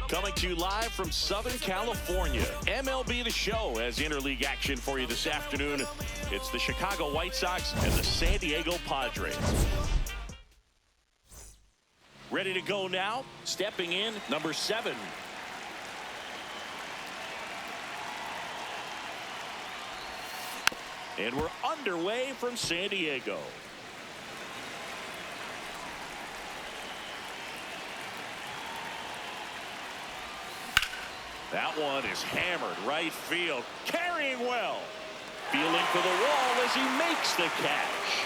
Coming to you live from Southern California. MLB The Show has interleague action for you this afternoon. It's the Chicago White Sox and the San Diego Padres. Ready to go now. Stepping in, number 7. And we're underway from San Diego. That one is hammered right field. Carrying well. Feeling for the wall as he makes the catch.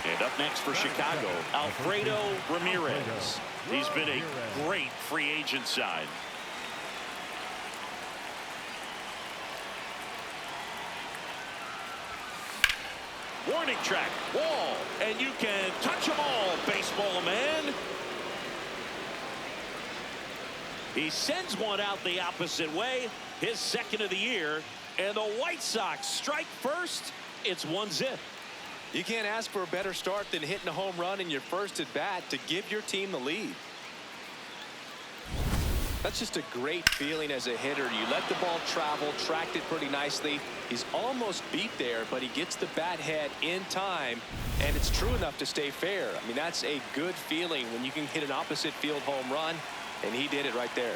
And up next for Chicago, Alfredo Ramirez. He's been a great free agent sign. Warning track, wall, and you can touch them all, baseball man. He sends one out the opposite way, his second of the year, and the White Sox strike first. It's 1-0. You can't ask for a better start than hitting a home run in your first at bat to give your team the lead. That's just a great feeling as a hitter. You let the ball travel, tracked it pretty nicely. He's almost beat there, but he gets the bat head in time, and it's true enough to stay fair. I mean, that's a good feeling when you can hit an opposite field home run, and he did it right there.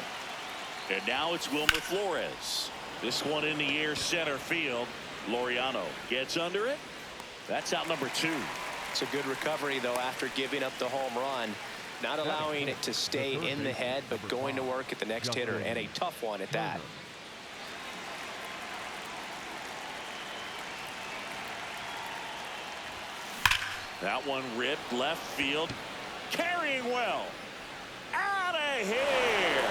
And now it's Wilmer Flores. This one in the air, center field. Laureano gets under it. That's out number 2. It's a good recovery, though, after giving up the home run. Not allowing it to stay in the head, but going to work at the next hitter, and a tough one at that. That one ripped left field. Carrying well. Out of here.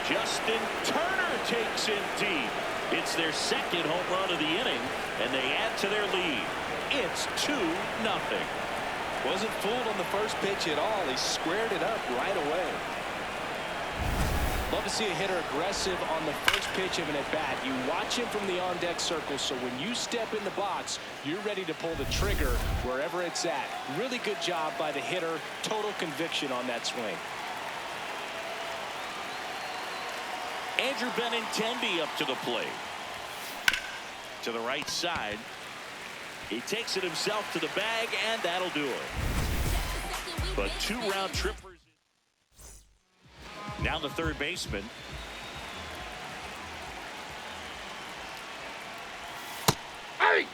Justin Turner takes it deep. It's their second home run of the inning, and they add to their lead. It's 2-0. Wasn't fooled on the first pitch at all. He squared it up right away. Love to see a hitter aggressive on the first pitch of an at-bat. You watch him from the on-deck circle, so when you step in the box, you're ready to pull the trigger wherever it's at. Really good job by the hitter. Total conviction on that swing. Andrew Benintendi up to the plate. To the right side. He takes it himself to the bag, and that'll do it. But 2 round trippers. Now the third baseman. Hey!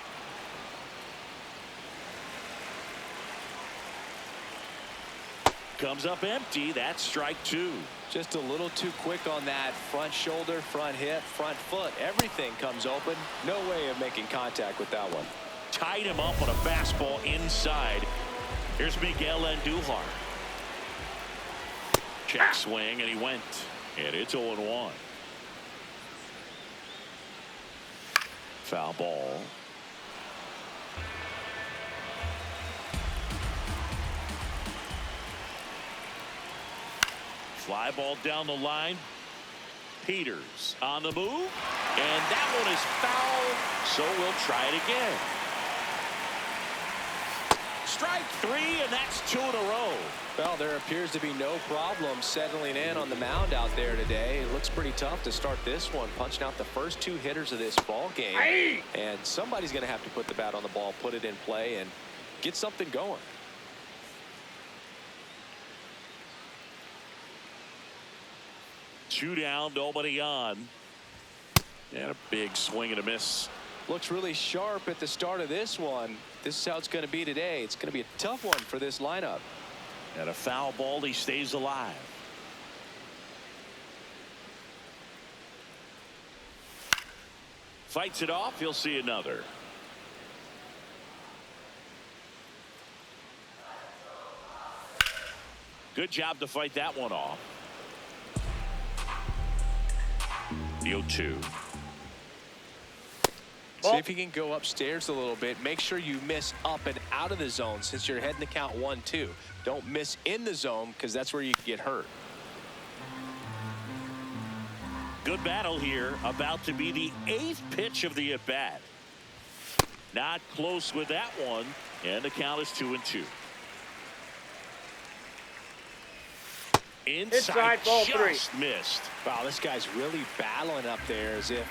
Comes up empty. That's strike 2. Just a little too quick on that front shoulder, front hip, front foot. Everything comes open. No way of making contact with that one. Tied him up on a fastball inside. Here's Miguel Andujar. Check swing, and he went. And it's 0-1. Foul ball. Fly ball down the line. Peters on the move. And that one is foul, so we'll try it again. Strike 3, and that's 2 in a row. Well, there appears to be no problem settling in on the mound out there today. It looks pretty tough to start this one, punching out the first 2 hitters of this ball game. Hey! And somebody's going to have to put the bat on the ball, put it in play, and get something going. Two down, nobody on. And a big swing and a miss. Looks really sharp at the start of this one. This is how it's going to be today. It's going to be a tough one for this lineup. And a foul ball, he stays alive. Fights it off, he'll see another. Good job to fight that one off. The 0-2. See if you can go upstairs a little bit. Make sure you miss up and out of the zone since you're heading to count 1-2. Don't miss in the zone because that's where you can get hurt. Good battle here. About to be the 8th pitch of the at-bat. Not close with that one. And the count is 2-2. Inside ball just 3. missed. Wow, this guy's really battling up there as if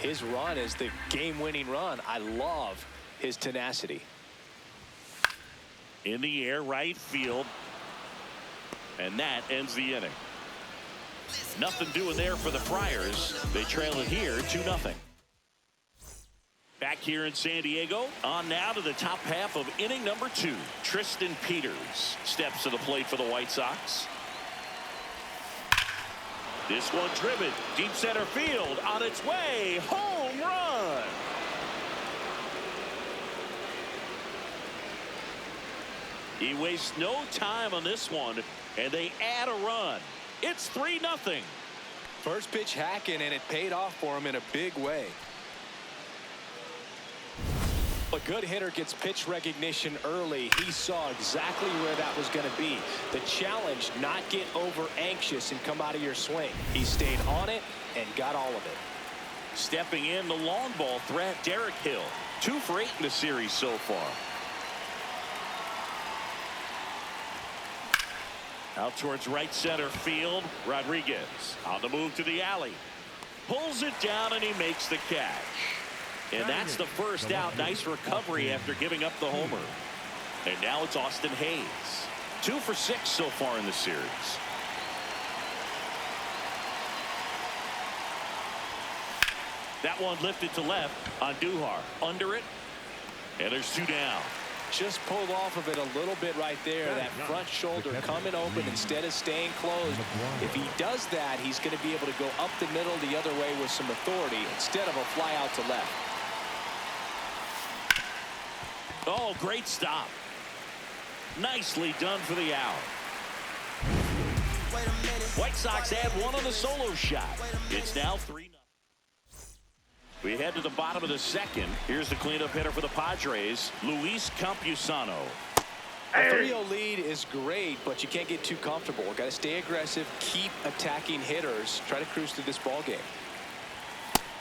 his run is the game-winning run. I love his tenacity. In the air, right field. And that ends the inning. Nothing doing there for the Friars. They trail it here 2-0. Back here in San Diego, on now to the top half of inning number 2. Tristan Peters steps to the plate for the White Sox. This one driven deep center field, on its way, home run. He wastes no time on this one, and they add a run. It's 3-0. First pitch hacking, and it paid off for him in a big way. A good hitter gets pitch recognition early. He saw exactly where that was going to be. The challenge, not get over anxious and come out of your swing. He stayed on it and got all of it. Stepping in, the long ball threat, Derek Hill. 2 for 8 in the series so far. Out towards right center field, Rodriguez on the move to the alley. Pulls it down and he makes the catch. And that's the first out. Nice recovery after giving up the homer. And now it's Austin Hayes. 2 for 6 so far in the series. That one lifted to left on Duhar. Under it. And there's 2 down. Just pulled off of it a little bit right there. That front shoulder coming open instead of staying closed. If he does that, he's going to be able to go up the middle the other way with some authority instead of a fly out to left. Oh, great stop. Nicely done for the out. White Sox add 1 on the solo shot. It's now 3-0. We head to the bottom of the second. Here's the cleanup hitter for the Padres, Luis Campusano. A 3-0 lead is great, but you can't get too comfortable. Got to stay aggressive, keep attacking hitters, try to cruise through this ball game.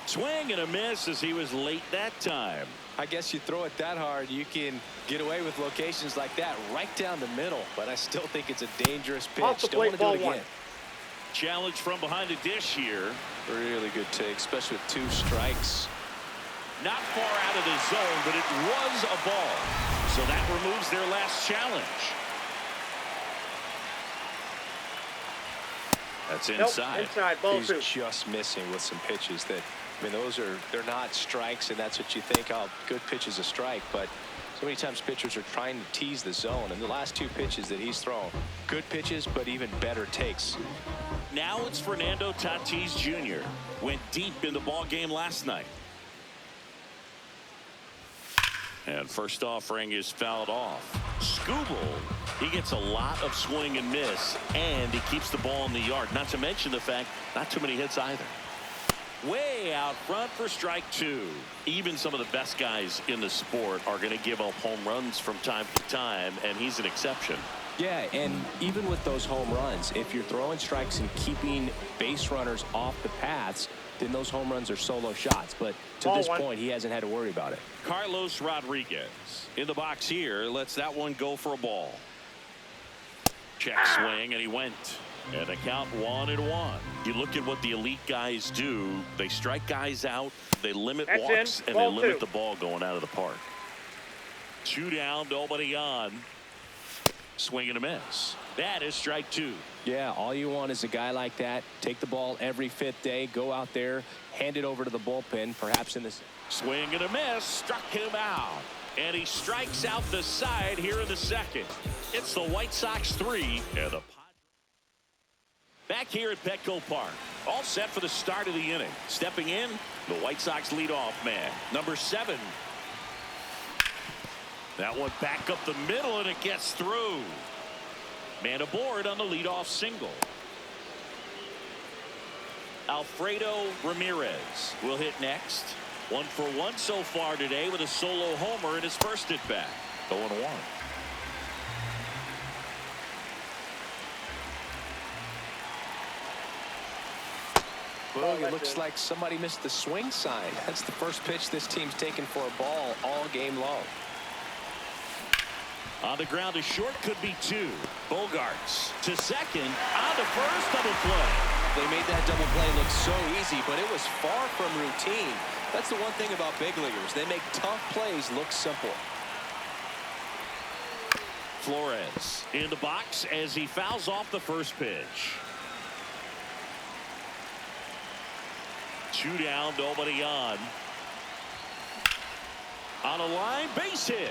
Swing and a miss as he was late that time. I guess you throw it that hard, you can get away with locations like that right down the middle, but I still think it's a dangerous pitch. Off the Don't want plate, to do it ball again. 1. Challenge from behind the dish here. Really good take, especially with 2 strikes. Not far out of the zone, but it was a ball. So that removes their last challenge. That's inside. Nope, inside, ball He's 2. just missing with some pitches that, I mean, they're not strikes, and that's what you think, oh, good pitch is a strike, but so many times pitchers are trying to tease the zone, and the last 2 pitches that he's thrown, good pitches, but even better takes. Now it's Fernando Tatis Jr. Went deep in the ball game last night. And first offering is fouled off. Skubal, he gets a lot of swing and miss, and he keeps the ball in the yard. Not to mention the fact, not too many hits either. Way out front for strike 2. Even some of the best guys in the sport are going to give up home runs from time to time, and he's an exception. Yeah, and even with those home runs, if you're throwing strikes and keeping base runners off the paths, then those home runs are solo shots. But to Ball this 1. point, he hasn't had to worry about it. Carlos Rodriguez in the box here, lets that one go for a ball. Check swing, and he went. And the count 1-1. You look at what the elite guys do. They strike guys out, they limit That's walks, in. and Ball they limit 2. the ball going out of the park. 2 down, nobody on. Swing and a miss. That is strike 2. Yeah, all you want is a guy like that. Take the ball every 5th day, go out there, hand it over to the bullpen, perhaps in this. Swing and a miss, struck him out. And he strikes out the side here in the second. It's the White Sox 3 and the back here at Petco Park. All set for the start of the inning. Stepping in, the White Sox leadoff man, number 7. That one back up the middle, and it gets through. Man aboard on the leadoff single. Alfredo Ramirez will hit next. 1 for 1 so far today with a solo homer in his first at bat. 0-1. Boog, it looks like somebody missed the swing sign. That's the first pitch this team's taken for a ball all game long. On the ground to short, could be two. Bogarts to second, on to first, double play. They made that double play look so easy, but it was far from routine. That's the one thing about big leaguers. They make tough plays look simple. Flores in the box as he fouls off the first pitch. 2 down, nobody on. On a line, base hit.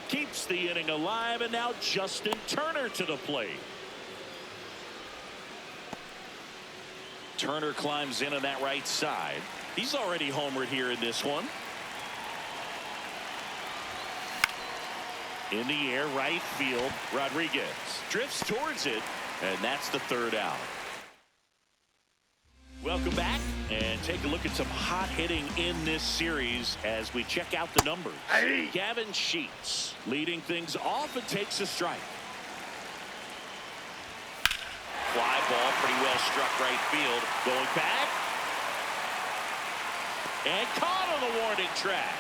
Keeps the inning alive, and now Justin Turner to the plate. Turner climbs in on that right side. He's already homered here in this one. In the air, right field. Rodriguez drifts towards it, and that's the 3rd out. Welcome back, and take a look at some hot hitting in this series as we check out the numbers. Gavin Sheets leading things off and takes a strike. Fly ball, pretty well struck right field. Going back. And caught on the warning track.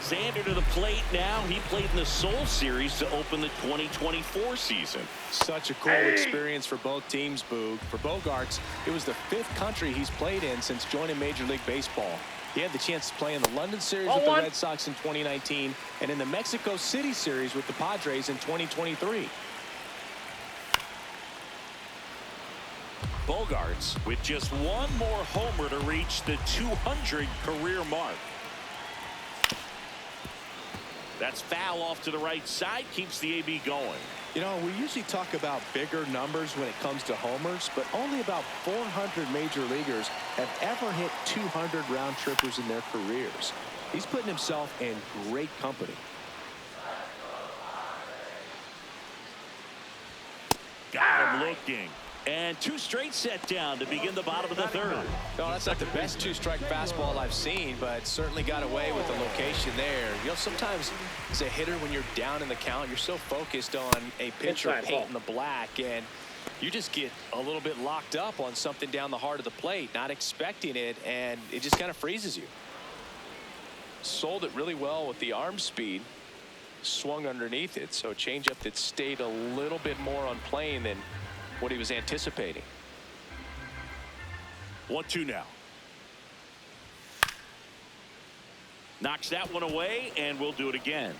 Xander to the plate now. He played in the Seoul Series to open the 2024 season. Such a cool experience for both teams, Boog. For Bogarts, it was the 5th country he's played in since joining Major League Baseball. He had the chance to play in the London Series with the Red Sox in 2019 and in the Mexico City Series with the Padres in 2023. Bogarts with just one more homer to reach the 200 career mark. That's foul off to the right side, keeps the AB going. You know, we usually talk about bigger numbers when it comes to homers, but only about 400 major leaguers have ever hit 200 round trippers in their careers. He's putting himself in great company. Got him looking. And 2 straight set down to begin the bottom of the 3rd. No, that's not the best 2-strike fastball I've seen, but certainly got away with the location there. You know, sometimes as a hitter, when you're down in the count, you're so focused on a pitcher painting the black, and you just get a little bit locked up on something down the heart of the plate, not expecting it, and it just kind of freezes you. Sold it really well with the arm speed. Swung underneath it, so changeup that stayed a little bit more on plane than what he was anticipating. 1-2 now. Knocks that one away, and we'll do it again.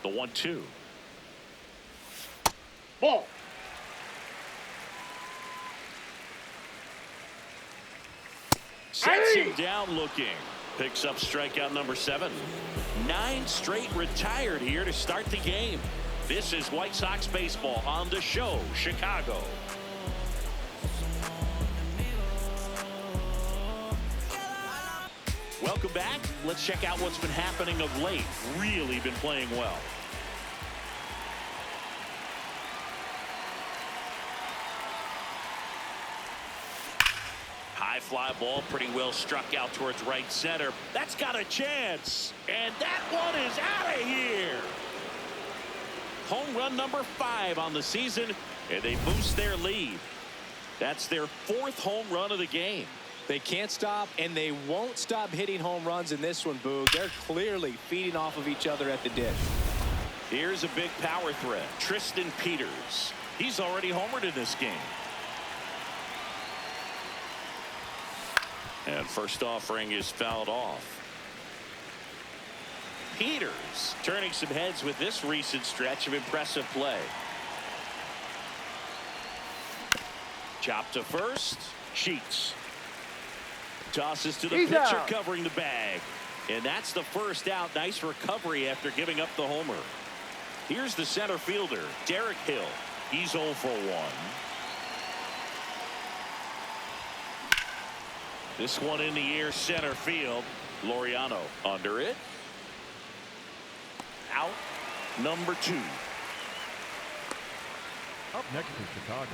The 1-2. Ball. Sets him down looking. Picks up strikeout number 7. 9 straight retired here to start the game. This is White Sox baseball on the show, Chicago. Welcome back. Let's check out what's been happening of late. Really been playing well. High fly ball, pretty well struck out towards right center. That's got a chance. And that one is out of here. Home run number 5 on the season, and they boost their lead. That's their 4th home run of the game. They can't stop, and they won't stop hitting home runs in this one, Boog. They're clearly feeding off of each other at the dish. Here's a big power threat, Tristan Peters. He's already homered in this game. And first offering is fouled off. Peters turning some heads with this recent stretch of impressive play. Chop to first. Sheets tosses to the pitcher covering the bag. And that's the first out. Nice recovery after giving up the homer. Here's the center fielder, Derek Hill. He's 0 for 1. This one in the air, center field. Laureano under it. Out number 2. Up next to Chicago,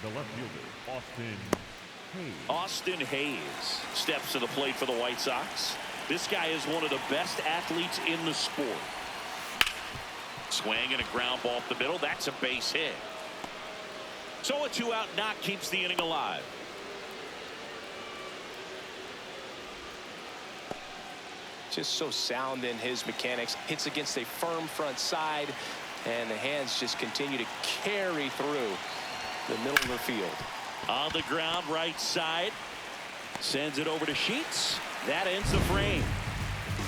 the left fielder, Austin Hayes. Austin Hayes steps to the plate for the White Sox. This guy is one of the best athletes in the sport. Swing and a ground ball up the middle. That's a base hit. So a 2-out knock keeps the inning alive. Just so sound in his mechanics. Hits against a firm front side, and the hands just continue to carry through the middle of the field. On the ground, right side. Sends it over to Sheets. That ends the frame.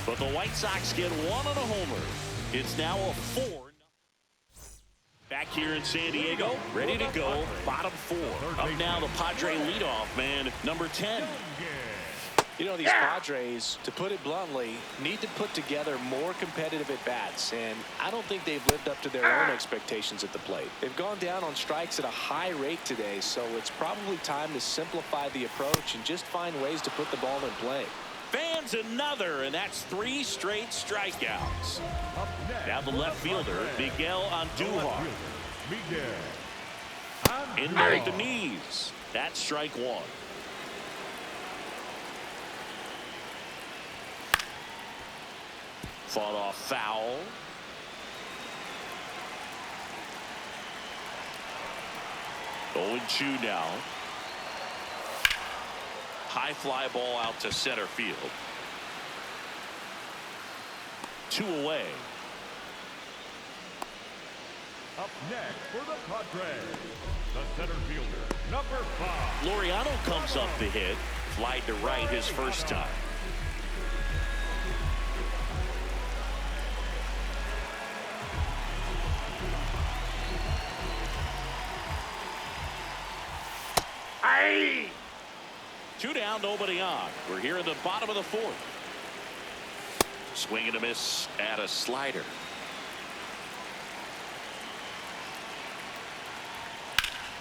But the White Sox get one on a homer. It's now a 4. Back here in San Diego, ready to go. Bottom 4. Up now the Padre leadoff man, number 10. You know, these Padres, to put it bluntly, need to put together more competitive at-bats, and I don't think they've lived up to their own expectations at the plate. They've gone down on strikes at a high rate today, so it's probably time to simplify the approach and just find ways to put the ball in play. Fans another, and that's 3 straight strikeouts. Now the left fielder, Miguel Andujar. In there at the knees. That's strike 1. Fought off foul. Oh, 0-2 now. High fly ball out to center field. 2 away. Up next for the Padres, the center fielder, number 5. Laureano comes up to hit. Fly to right his first time. Aye. 2 down, nobody on. We're here in the bottom of the 4th. Swing and a miss at a slider.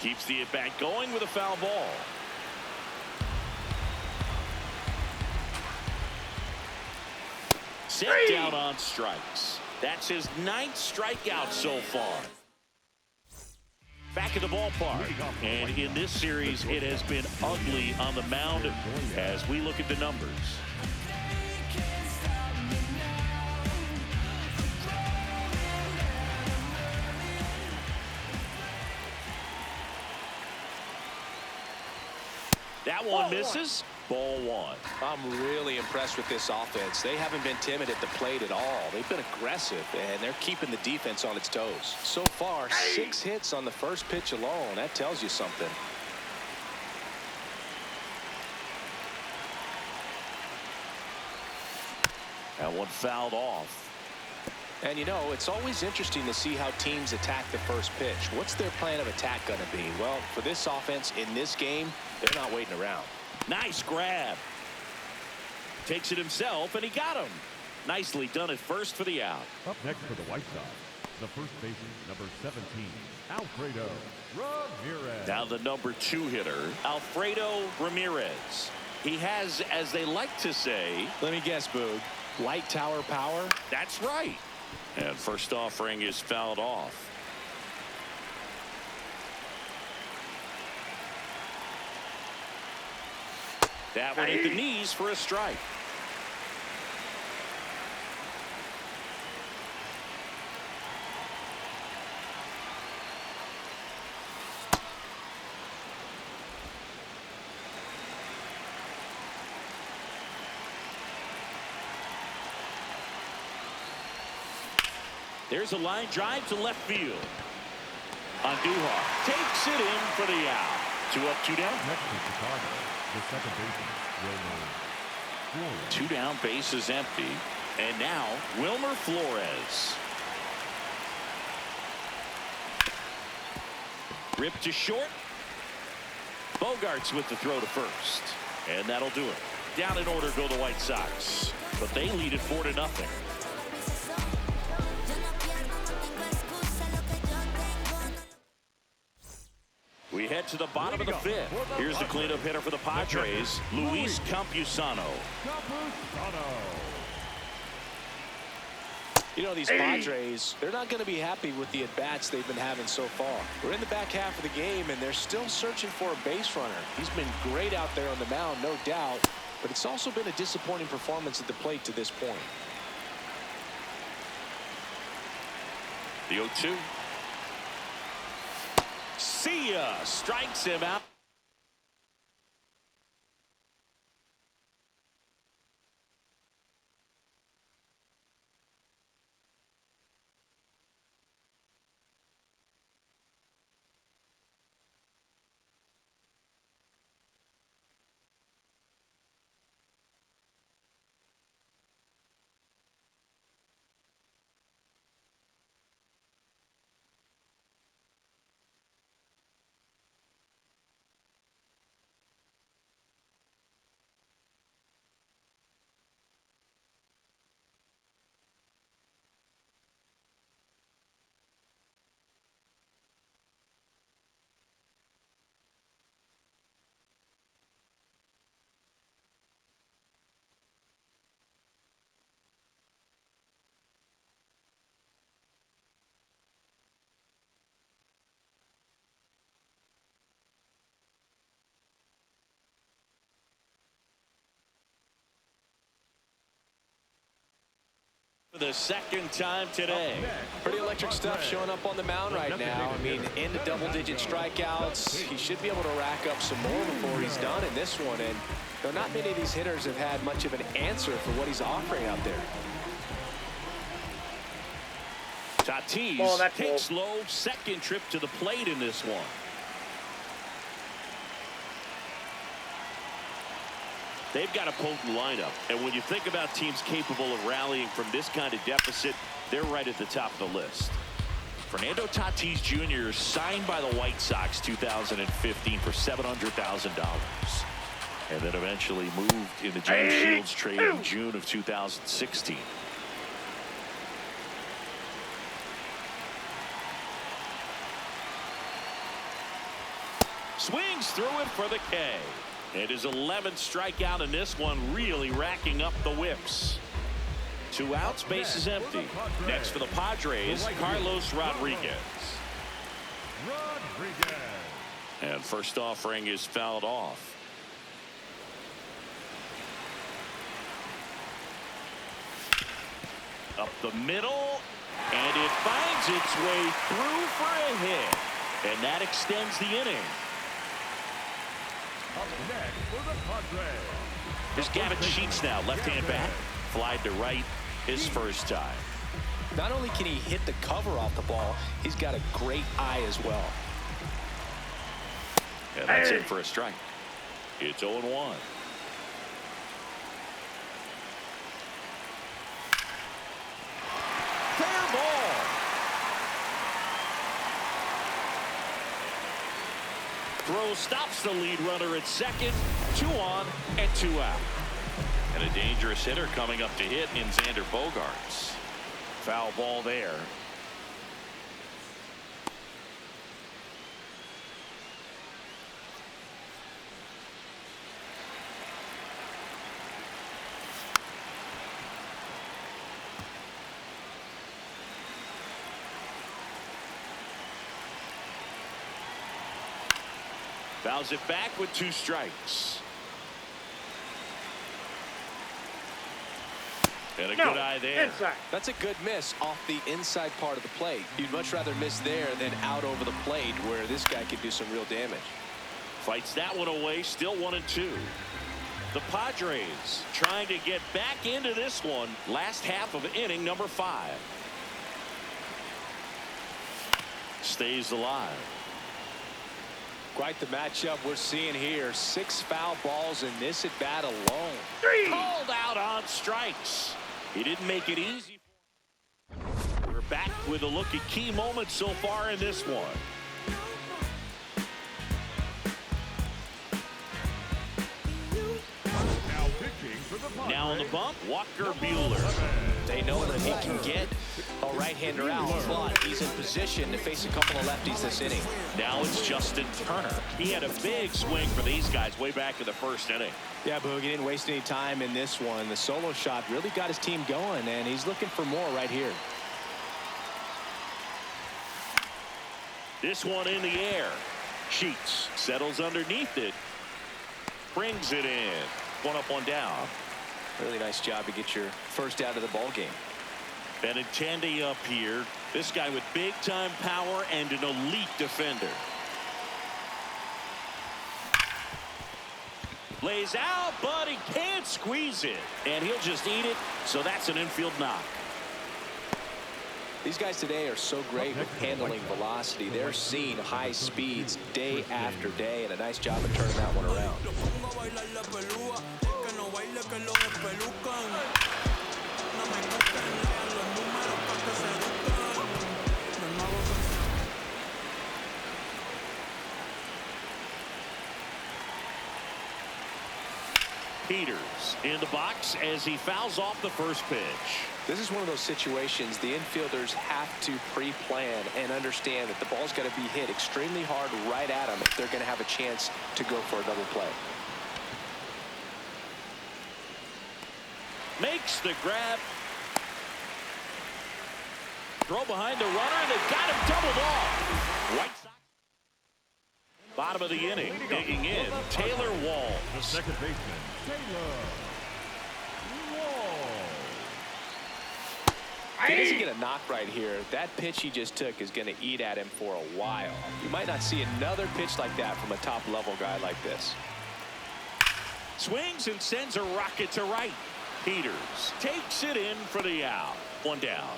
Keeps the at-bat going with a foul ball. Sit down on strikes. That's his 9th strikeout so far. Back at the ballpark, and in this series it has been ugly on the mound as we look at the numbers. That one misses. Ball 1. I'm really impressed with this offense. They haven't been timid at the plate at all. They've been aggressive, and they're keeping the defense on its toes. So far, 6 hits on the first pitch alone. That tells you something. That one fouled off. And, you know, it's always interesting to see how teams attack the first pitch. What's their plan of attack going to be? Well, for this offense in this game, they're not waiting around. Nice grab. Takes it himself, and he got him. Nicely done at first for the out. Up next for the White Sox, the first baseman, number 17, Alfredo Ramirez. Now the number 2 hitter, Alfredo Ramirez. He has, as they like to say, let me guess, Boog, light tower power? That's right. And first offering is fouled off. That one hit the knees for a strike. There's a line drive to left field. Andujar takes it in for the out. 2 up, 2 down. Next to Chicago, the second baseman, Wilmer Flores. 2 down, base is empty. And now Wilmer Flores. Ripped to short. Bogarts with the throw to first. And that'll do it. Down in order go the White Sox. But they lead it 4-0. We head to the bottom of the 5th. Here's the cleanup hitter for the Padres, Luis Campusano. You know, these Padres, they're not going to be happy with the at-bats they've been having so far. We're in the back half of the game, and they're still searching for a base runner. He's been great out there on the mound, no doubt, but it's also been a disappointing performance at the plate to this point. The 0-2. See ya. Strikes him out. The second time today. Pretty electric stuff showing up on the mound right now. I mean, into double-digit strikeouts. He should be able to rack up some more before he's done in this one. And though not many of these hitters have had much of an answer for what he's offering out there. Tatis takes low, second trip to the plate in this one. They've got a potent lineup, and when you think about teams capable of rallying from this kind of deficit, they're right at the top of the list. Fernando Tatis Jr. signed by the White Sox 2015 for $700,000, and then eventually moved in the James Shields trade in June of 2016. Swings through it for the K. It is 11th strikeout in this one, really racking up the whips. 2 outs, bases empty. Next for the Padres, Carlos Rodriguez. And first offering is fouled off. Up the middle, and it finds its way through for a hit. And that extends the inning. Here's Gavin Sheets now, left-hand bat. Flied to right his first time. Not only can he hit the cover off the ball, he's got a great eye as well. And that's it for a strike. It's 0-1. Fair ball. Throw stops the lead runner at second. 2 on and 2 out. And a dangerous hitter coming up to hit in Xander Bogaerts. Foul ball there. Fouls it back with 2 strikes. And a good eye there. Inside. That's a good miss off the inside part of the plate. You'd much rather miss there than out over the plate, where this guy could do some real damage. Fights that one away, still 1-2. The Padres trying to get back into this one. Last half of inning number 5. Stays alive. Quite the matchup we're seeing here. 6 foul balls in this at bat alone. 3. Called out on strikes. He didn't make it easy. We're back with a look at key moments so far in this one. Now on the bump, Walker Buehler. They know that he can get a right-hander out, but he's in position to face a couple of lefties this inning. Now it's Justin Turner. He had a big swing for these guys way back in the first inning. Yeah, Boog, he didn't waste any time in this one. The solo shot really got his team going, and he's looking for more right here. This one in the air. Sheets settles underneath it. Brings it in. 1 up, 1 down. Really nice job to get your first out of the ball game. Benintendi up here. This guy with big-time power and an elite defender. Lays out, but he can't squeeze it. And he'll just eat it, so that's an infield knock. These guys today are so great with handling velocity. They're seeing high speeds day after day, and a nice job of turning that one around. Peters in the box as he fouls off the first pitch. This is one of those situations the infielders have to pre-plan and understand that the ball's got to be hit extremely hard right at them if they're going to have a chance to go for a double play. Makes the grab. Throw behind the runner, and they've got him doubled off. White Sox. Bottom of the inning, digging in, Taylor Walls. The second baseman, Taylor Walls. If he doesn't get a knock right here, that pitch he just took is going to eat at him for a while. You might not see another pitch like that from a top-level guy like this. Swings and sends a rocket to right. Peters takes it in for the out. One down.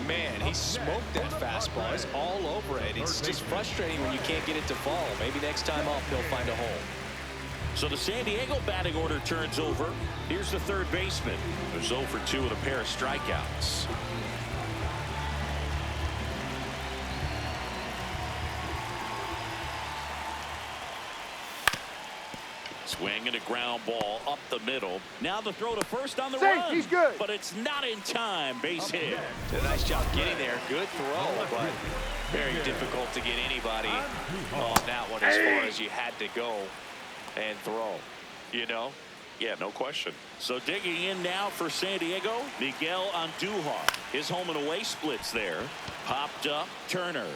Man, he smoked that fastball. It's all over it. It's just frustrating when you can't get it to fall. Maybe next time up he'll find a hole. So the San Diego batting order turns over. Here's the third baseman. There's 0 for 2 with a pair of strikeouts. Swing and a ground ball up the middle. Now the throw to first on the run. He's good. But it's not in time. Base hit. Did a nice job getting there. Good throw, but very difficult to get anybody on that one as far as you had to go and throw. You know? Yeah, no question. So digging in now for San Diego, Miguel Andujar. His home and away splits there. Popped up, Turner.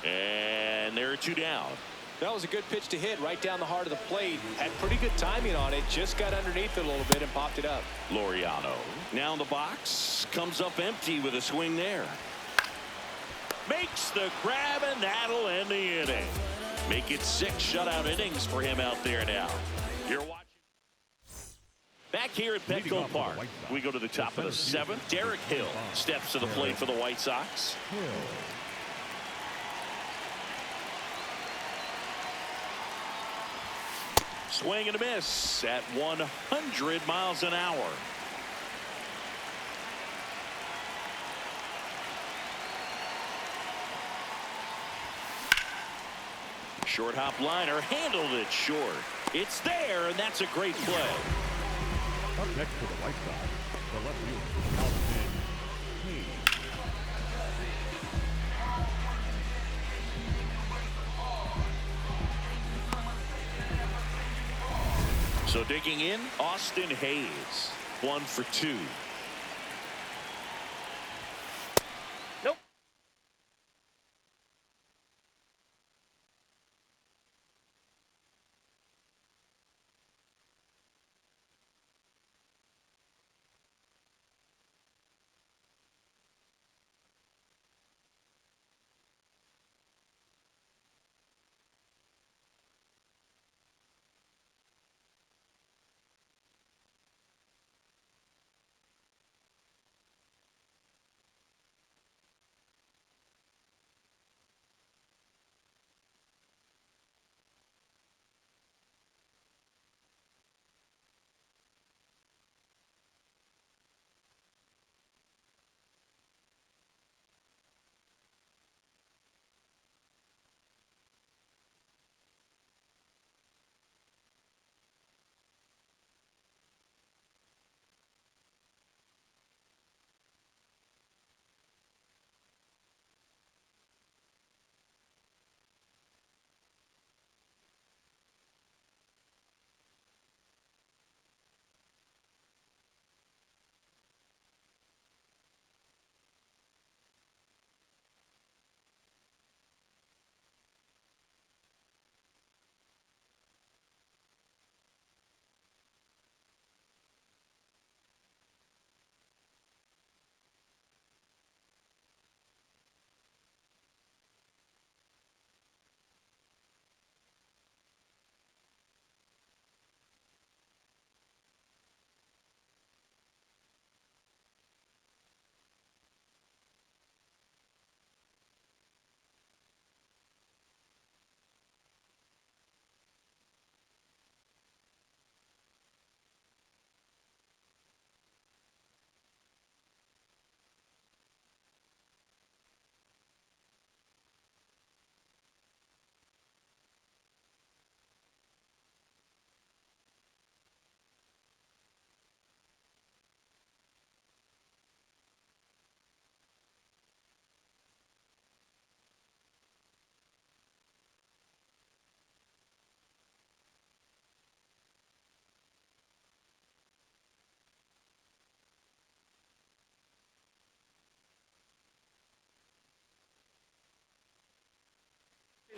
And there are 2 down. That was a good pitch to hit right down the heart of the plate. Had pretty good timing on it. Just got underneath it a little bit and popped it up. Laureano now in the box. Comes up empty with a swing there. Makes the grab, and that'll end the inning. Make it 6 shutout innings for him out there now. You're watching. Back here at Petco Park, we go to the top of the 7th. Derek Hill steps to the plate for the White Sox. Swing and a miss at 100 miles an hour. Short hop liner, handled it short. It's there, and that's a great play. Up next for the White Sox, the left fielder, Austin Hayes. So digging in, Austin Hayes, 1 for 2. Nope.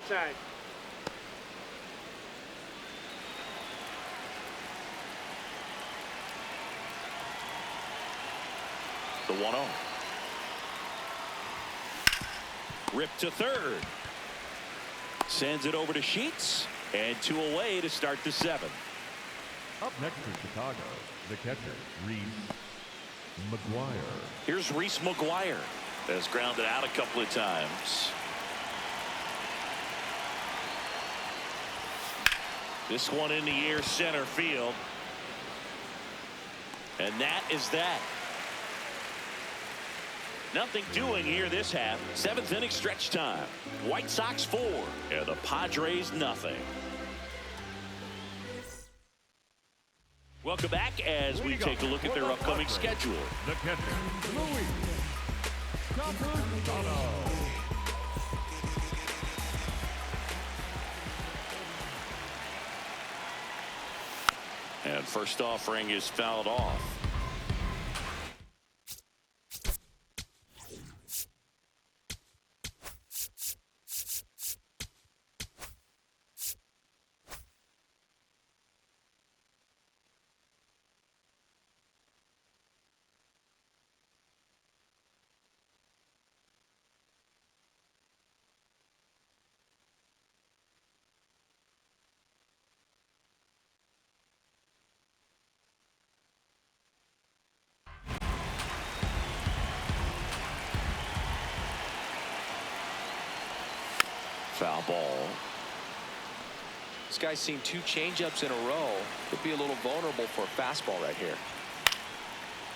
Inside. The 1-0. Rip to third. Sends it over to Sheets. And 2 away to start the 7th. Up next for Chicago, the catcher, Reese McGuire. Here's Reese McGuire. Has grounded out a couple of times. This one in the air center field. And that is that. Nothing doing here this half. 7th inning stretch time. White Sox 4 and the Padres nothing. Welcome back as we take a look at their upcoming schedule. The catcher, Luis Campusano. And first offering is fouled off. Foul ball. This guy's seen 2 changeups in a row. Could be a little vulnerable for a fastball right here.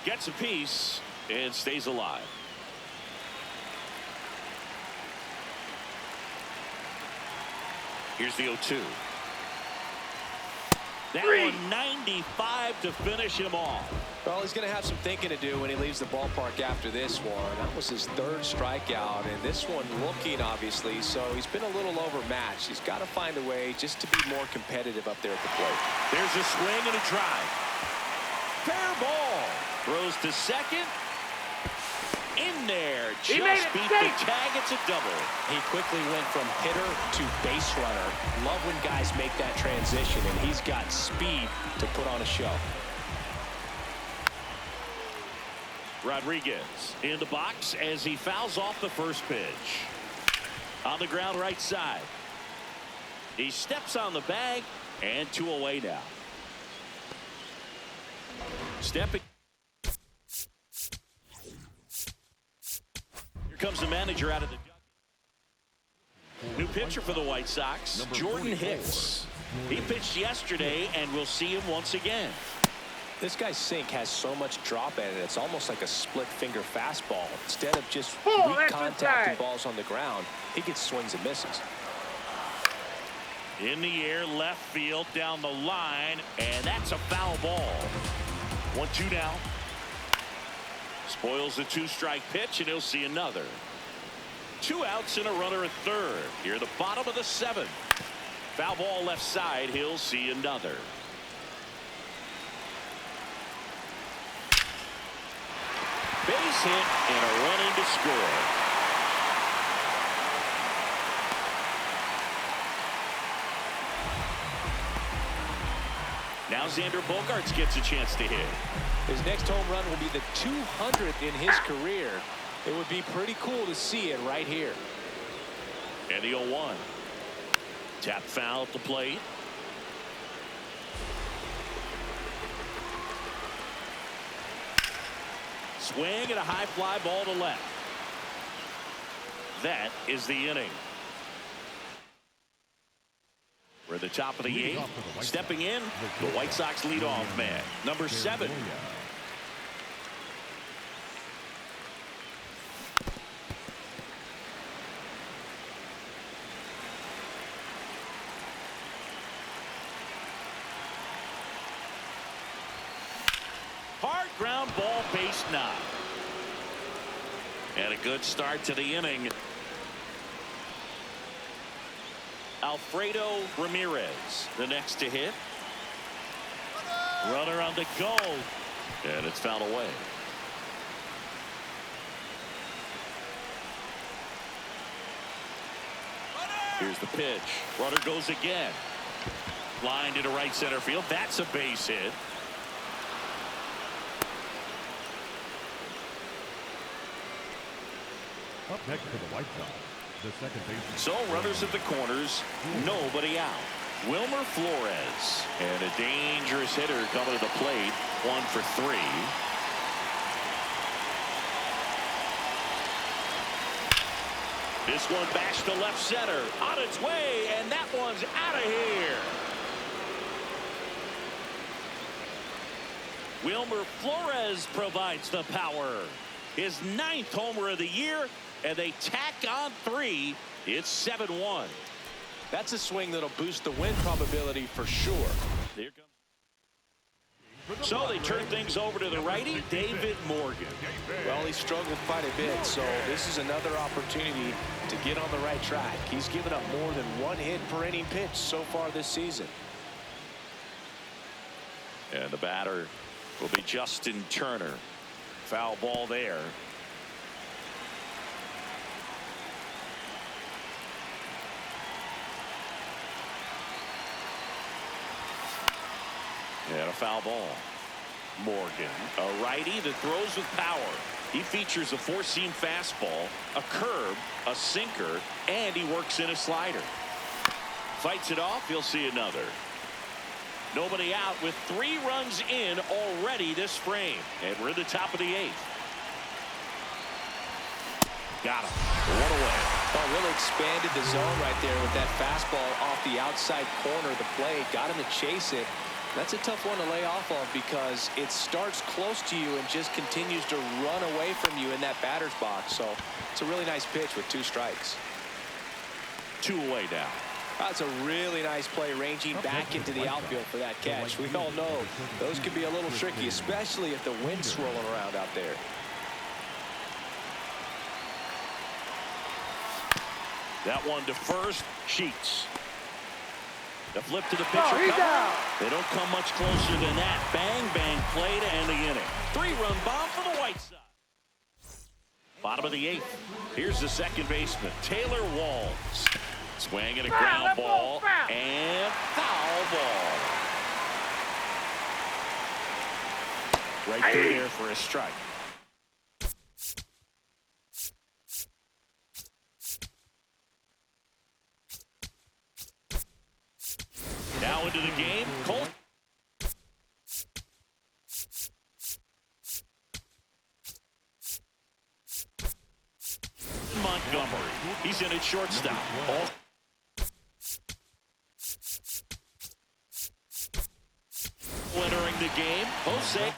Gets a piece and stays alive. Here's the 0-2. That one 95 to finish him off. Well, he's going to have some thinking to do when he leaves the ballpark after this one. That was his 3rd strikeout, and this one looking, obviously, so he's been a little overmatched. He's got to find a way just to be more competitive up there at the plate. There's a swing and a drive. Fair ball. Throws to second. In there. Just beat the tag. It's a double. He quickly went from hitter to base runner. Love when guys make that transition, and he's got speed to put on a show. Rodriguez in the box as he fouls off the first pitch. On the ground right side. He steps on the bag and 2 away now. Stepping. Here comes the manager out of the new pitcher for the White Sox, Jordan Hicks. He pitched yesterday and we'll see him once again. This guy's sink has so much drop in it. It's almost like a split finger fastball. Instead of just weak contact and balls on the ground, he gets swings and misses. In the air, left field, down the line, and that's a foul ball. 1-2 now. Spoils the 2-strike pitch, and he'll see another. 2 outs and a runner at third. Here, the bottom of the 7th. Foul ball left side. He'll see another. Base hit and a run in to score. Now Xander Bogaerts gets a chance to hit. His next home run will be the 200th in his career. It would be pretty cool to see it right here. And the 0-1. Tap foul at the plate. Swing and a high fly ball to left. That is the inning. We're at the top of the 8th. Stepping in, the White Sox leadoff man, number 7. Hard ground ball, base knock. And a good start to the inning. Alfredo Ramirez, the next to hit. Runner on the go. And it's fouled away. Here's the pitch. Runner goes again. Line into right center field. That's a base hit. Up next for the White Sox, the second baseman. So runners at the corners, nobody out. Wilmer Flores, and a dangerous hitter coming to the plate. 1 for 3. This one bashed to left center, on its way, and that one's out of here. Wilmer Flores provides the power. His 9th homer of the year, and they tack on 3. It's 7-1. That's a swing that'll boost the win probability for sure. Here comes. So they turn things over to the righty, David Morgan. Well, he struggled quite a bit, so this is another opportunity to get on the right track. He's given up more than 1 hit per inning pitch so far this season. And the batter will be Justin Turner. Foul ball there. And a foul ball. Morgan, a righty that throws with power. He features a 4-seam fastball, a curve, a sinker, and he works in a slider. Fights it off. He'll see another. Nobody out with 3 runs in already this frame. And we're at the top of the 8th. Got him. 1 away. Oh, really expanded the zone right there with that fastball off the outside corner of the plate. Got him to chase it. That's a tough one to lay off of because it starts close to you and just continues to run away from you in that batter's box. So it's a really nice pitch with 2 strikes. 2 away now. That's a really nice play, ranging back into the outfield for that catch. We all know those can be a little tricky, especially if the wind's swirling around out there. That one to first. Sheets. The flip to the pitcher. Oh, he's out. They don't come much closer than that. Bang, bang play to end the inning. 3-run bomb for the White Sox. Bottom of the 8th. Here's the second baseman, Taylor Walls. Swing and a ground ball. And foul ball. Right through there for a strike. Now into the game, Colt. Montgomery. He's in at shortstop. Entering the game, Jose.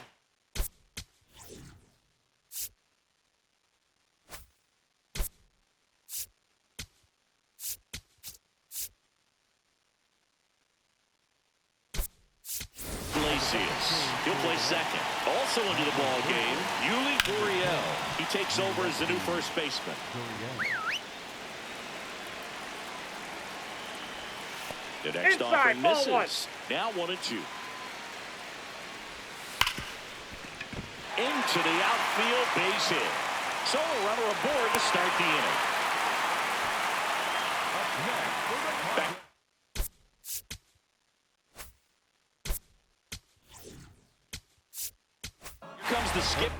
He'll play second. Also into the ball game, Yuli Gurriel. He takes over as the new first baseman. The next offer misses. Now 1-2. Into the outfield, base hit. So a runner aboard to start the inning. Back. Comes the skip.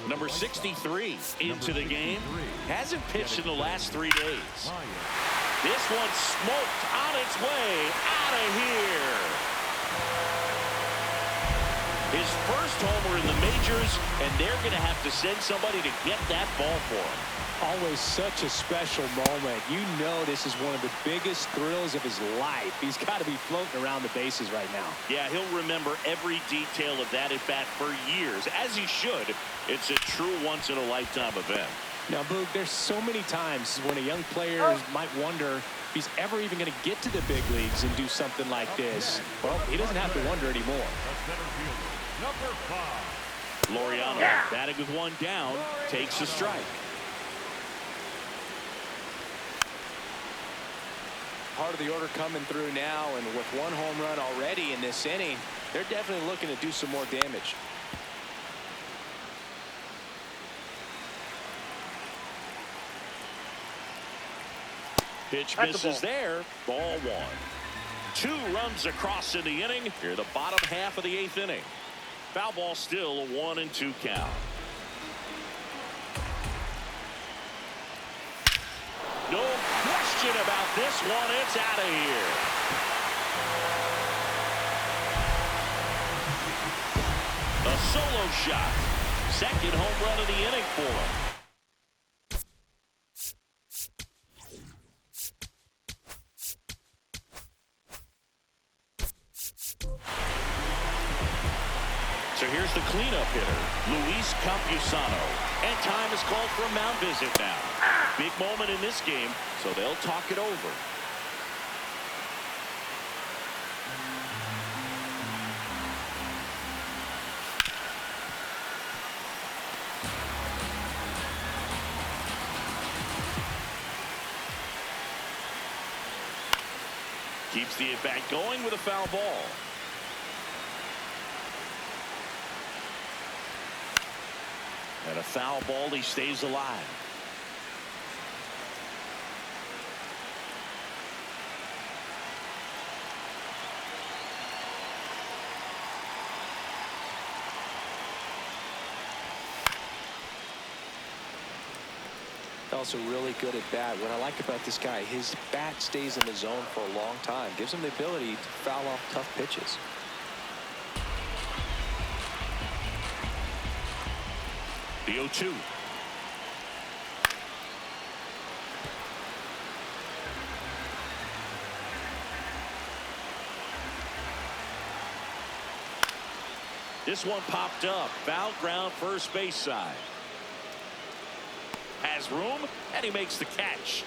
Number 63 into the game. Hasn't pitched in the last 3 days. This one smoked on its way out of here. His first homer in the majors, and they're going to have to send somebody to get that ball for him. Always such a special moment. You know this is one of the biggest thrills of his life. He's got to be floating around the bases right now. Yeah, he'll remember every detail of that at-bat for years, as he should. It's a true once-in-a-lifetime event. Now, Boog, there's so many times when a young player might wonder if he's ever even going to get to the big leagues and do something like this. Well, he doesn't have to wonder anymore. Number 5. Laureano, batting with 1 down, takes a strike. Part of the order coming through now, and with 1 home run already in this inning, they're definitely looking to do some more damage. Pitch misses there. Ball 1. 2 runs across in the inning. Here the bottom half of the 8th inning. Foul ball, still a 1-2 count. No question about this one. It's out of here. A solo shot. Second home run of the inning for him. So here's the cleanup hitter, Luis Campusano. And time is called for a mound visit now. Big moment in this game, so they'll talk it over. Keeps the at-bat going with a foul ball. And a foul ball, he stays alive. Also really good at bat. What I like about this guy, his bat stays in the zone for a long time. Gives him the ability to foul off tough pitches. The 0-2. This one popped up. Foul ground, first base side. Has room, and he makes the catch.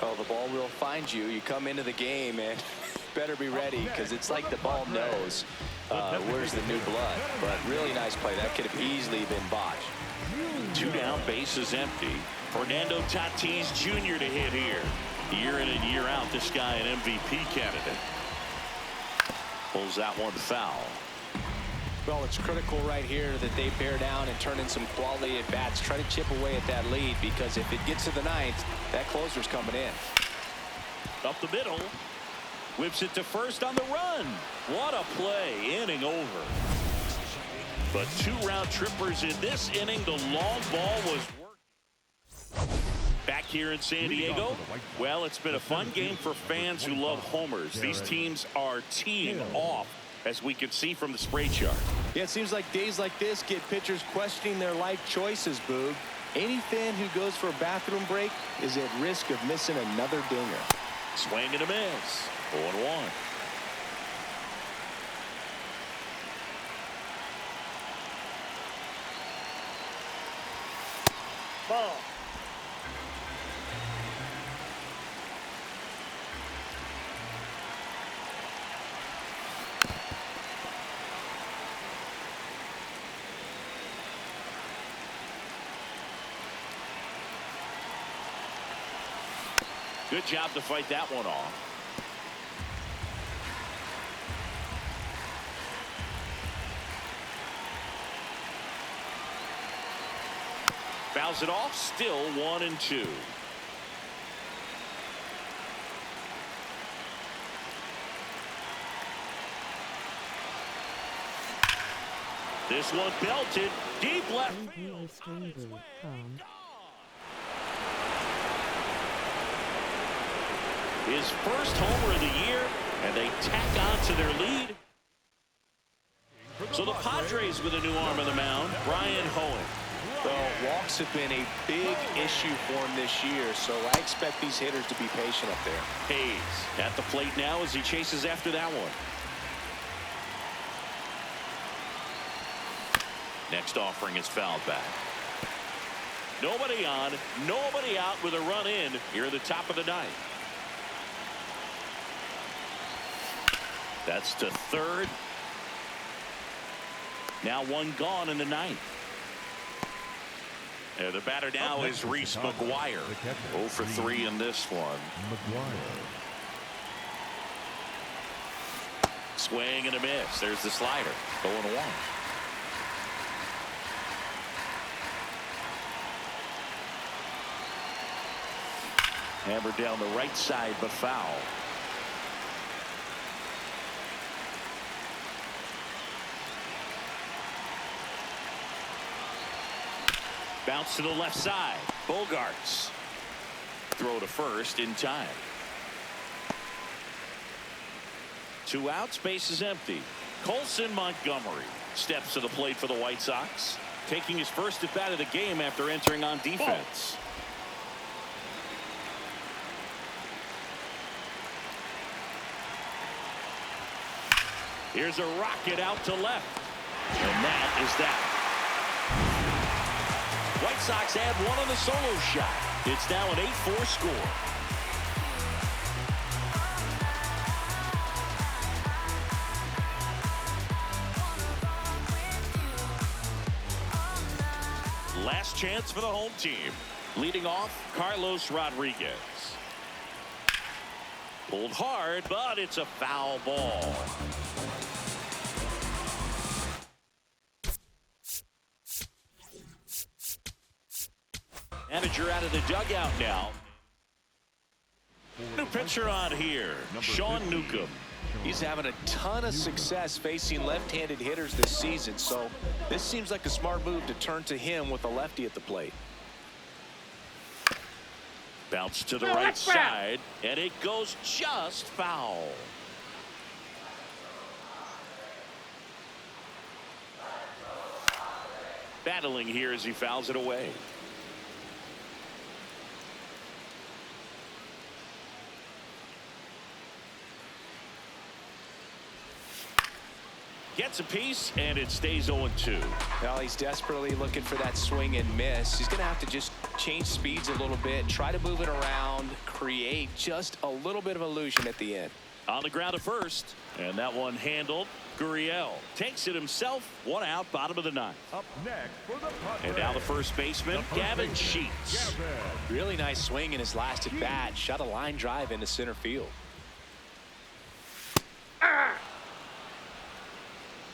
Oh, the ball will find you. You come into the game and better be ready, because it's like the ball knows where's the new blood. But really nice play. That could have easily been botched. 2 down, bases empty. Fernando Tatis Jr. to hit here. Year in and year out, this guy an MVP candidate. Pulls that one foul. Well, it's critical right here that they bear down and turn in some quality at bats. Try to chip away at that lead, because if it gets to the ninth, that closer's coming in. Up the middle. Whips it to first on the run. What a play. Inning over. But 2 round trippers in this inning. The long ball was working. Back here in San Diego, well, it's been a fun game for fans who love homers. These teams are teeing off, as we can see from the spray chart. Yeah, it seems like days like this get pitchers questioning their life choices, Boog. Any fan who goes for a bathroom break is at risk of missing another dinger. Swing and a miss. 0-1. Ball. Good job to fight that one off. Fouls it off, still 1-2. This one belted deep left field. His first homer of the year, and they tack on to their lead. So the Padres with a new arm on the mound, Brian Hoeing. Well, walks have been a big issue for him this year, so I expect these hitters to be patient up there. Hayes at the plate now as he chases after that one. Next offering is fouled back. Nobody on, nobody out with a run in here at the top of the ninth. That's to third. Now one gone in the ninth. The batter now is Reese McGuire. 0 for 3 in this one. Swing and a miss. There's the slider. 0-1. Hammered down the right side, but foul. Bounce to the left side. Bogarts. throw to first in time. 2 outs, base is empty. Colson Montgomery steps to the plate for the White Sox, taking his first at bat of the game after entering on defense. Here's a rocket out to left. And that is that. White Sox add 1 on the solo shot. It's now an 8-4 score. Last chance for the home team. Leading off, Carlos Rodriguez. Pulled hard, but it's a foul ball. Manager out of the dugout now. New pitcher on here, Sean Newcomb. He's having a ton of success facing left-handed hitters this season, so this seems like a smart move to turn to him with a lefty at the plate. Bounce to the right side, and it goes just foul. Battling here as he fouls it away. Gets a piece, and it stays 0-2. Well, he's desperately looking for that swing and miss. He's going to have to just change speeds a little bit, try to move it around, create just a little bit of illusion at the end. On the ground at first, and that one handled. Gurriel takes it himself. 1 out, bottom of the 9th. Up next for the Padres, And now the first baseman, Gavin Sheets. Really nice swing in his last at bat. Shot a line drive into center field.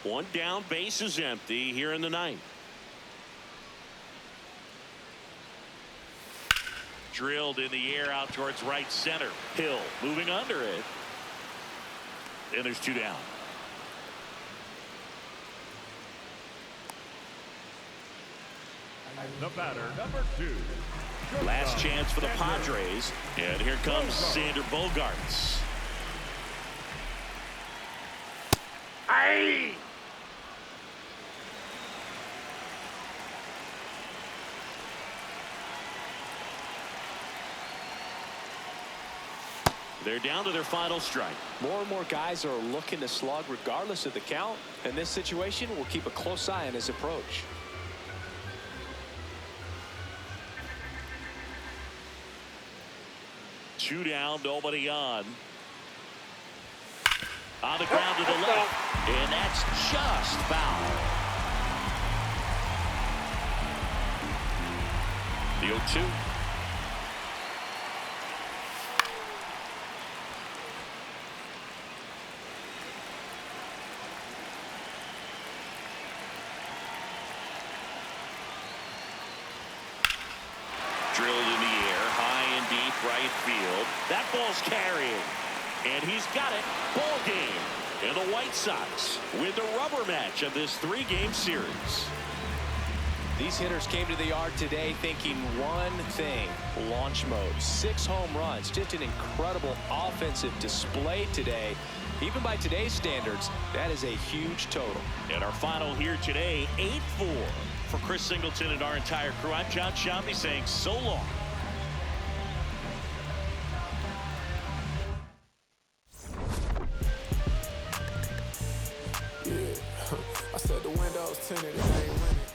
1 down, base is empty here in the 9th. Drilled in the air out towards right center. Hill moving under it. And there's 2 down. The batter, number 2. Last chance for the Padres. And here comes Xander Bogaerts. Aye. They're down to their final strike. More and more guys are looking to slug regardless of the count. In this situation, we'll keep a close eye on his approach. Two down, nobody on. On the ground to the left. And that's just foul. The 0-2. Drilled in the air, high and deep right field. That ball's carrying. And he's got it. Ball game. And the White Sox win the rubber match of this 3-game series. These hitters came to the yard today thinking one thing: launch mode. 6 home runs. Just an incredible offensive display today. Even by today's standards, that is a huge total. And our final here today, 8-4. For Chris Singleton and our entire crew, I'm John Shambi saying so long. I said the windows tinted, it ain't winning.